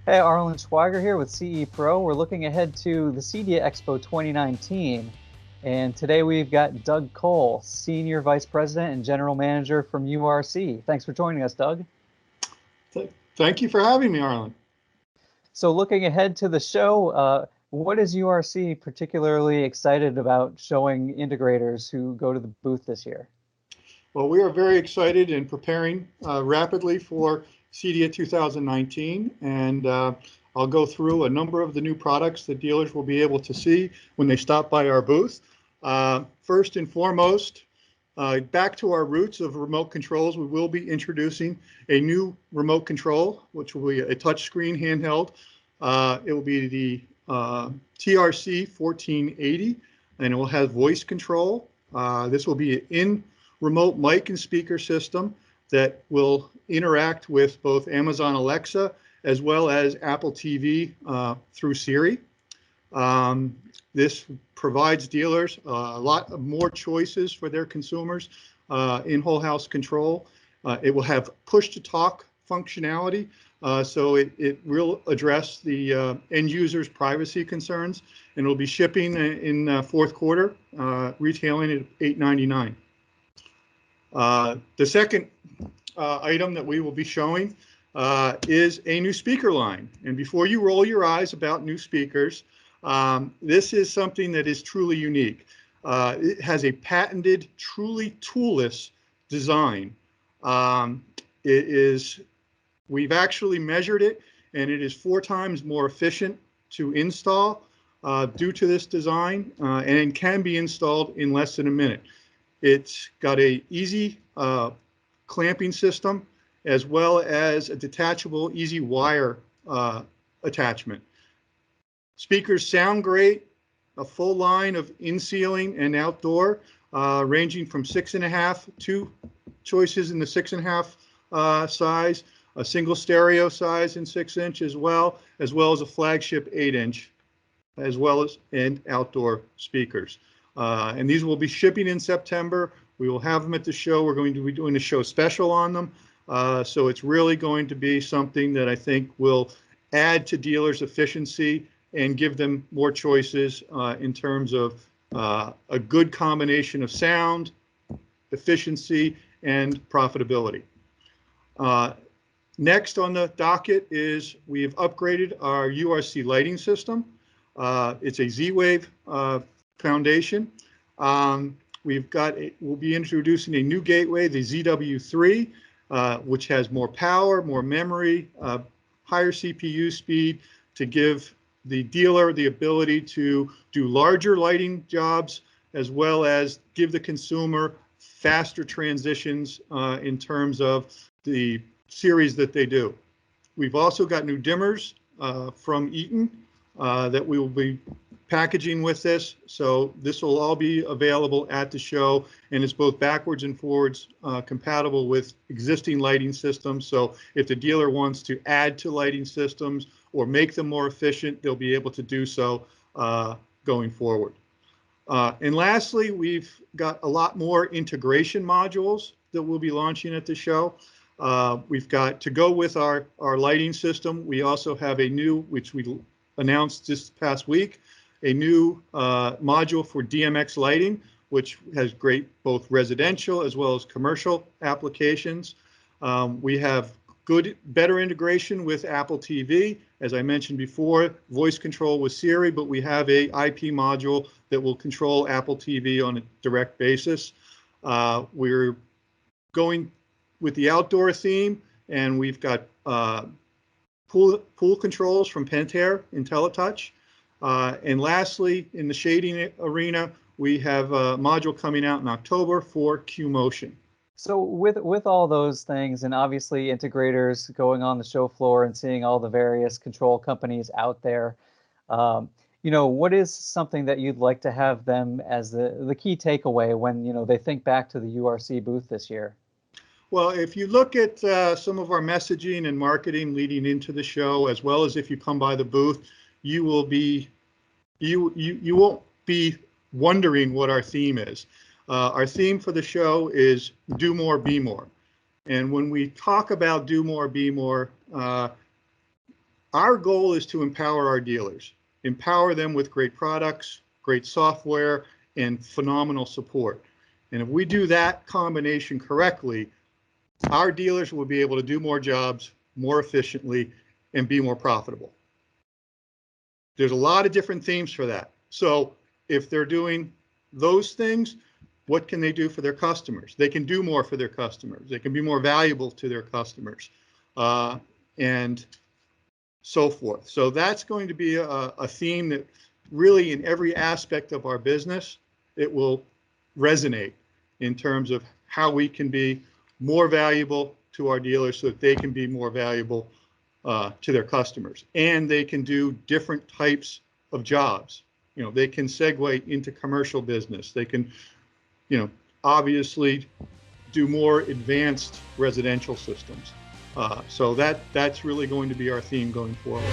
Hey, Arlen Schweiger here with CE Pro. We're looking ahead to the CEDIA Expo 2019. And today we've got Doug Cole, Senior Vice President and General Manager from URC. Thanks for joining us, Doug. Thank you for having me, Arlen. So looking ahead to the show, what is URC particularly excited about showing integrators who go to the booth this year? Well, we are very excited and preparing rapidly for CEDIA 2019, and I'll go through a number of the new products that dealers will be able to see when they stop by our booth. First and foremost, back to our roots of remote controls, we will be introducing a new remote control, which will be a touchscreen handheld. It will be the TRC 1480, and it will have voice control. This will be in remote mic and speaker system that will interact with both Amazon Alexa as well as Apple TV through Siri. This provides dealers a lot more choices for their consumers in whole house control. It will have push to talk functionality, so it will address the end user's privacy concerns, and it will be shipping in fourth quarter, retailing at $8.99. The second item that we will be showing is a new speaker line. And before you roll your eyes about new speakers, this is something that is truly unique. It has a patented, truly toolless design. We've actually measured it, and it is 4 times more efficient to install due to this design, and can be installed in less than a minute. It's got a easy clamping system as well as a detachable easy wire attachment. Speakers sound great, a full line of in-ceiling and outdoor, ranging from 6.5, 2 choices in the 6.5 size, a single stereo size in 6-inch as well as a flagship 8-inch, as well as and outdoor speakers. And these will be shipping in September. We will have them at the show. We're going to be doing a show special on them. So it's really going to be something that I think will add to dealers' efficiency and give them more choices in terms of a good combination of sound, efficiency, and profitability. Next on the docket is we have upgraded our URC lighting system. It's a ZWave foundation. We'll be introducing a new gateway, the ZW3, which has more power, more memory, higher CPU speed to give the dealer the ability to do larger lighting jobs, as well as give the consumer faster transitions in terms of the series that they do. We've also got new dimmers from Eaton that we will be packaging with this. So this will all be available at the show, and it's both backwards and forwards compatible with existing lighting systems. So if the dealer wants to add to lighting systems or make them more efficient, they'll be able to do so going forward. And lastly, we've got a lot more integration modules that we'll be launching at the show. We've got, to go with our lighting system, we also have a new, which we announced this past week, a new module for DMX lighting, which has great both residential as well as commercial applications. We have better integration with Apple TV. As I mentioned before, voice control with Siri, but we have a IP module that will control Apple TV on a direct basis. We're going with the outdoor theme, and we've got pool controls from Pentair IntelliTouch. And lastly, in the shading arena, we have a module coming out in October for QMotion. So with all those things, and obviously integrators going on the show floor and seeing all the various control companies out there, what is something that you'd like to have them as the key takeaway when they think back to the URC booth this year? Well, if you look at some of our messaging and marketing leading into the show, as well as if you come by the booth, you won't be wondering what our theme is. Our theme for the show is do more, be more. And when we talk about do more, be more, Our goal is to empower our dealers, empower them with great products, great software, and phenomenal support. And if we do that combination correctly, our dealers will be able to do more jobs more efficiently and be more profitable. There's a lot of different themes for that. So if they're doing those things, what can they do for their customers? They can do more for their customers. They can be more valuable to their customers, and so forth. So that's going to be a theme that really in every aspect of our business, it will resonate in terms of how we can be more valuable to our dealers so that they can be more valuable to their customers. And they can do different types of jobs. You know, they can segue into commercial business. They can, you know, obviously do more advanced residential systems. So that's really going to be our theme going forward.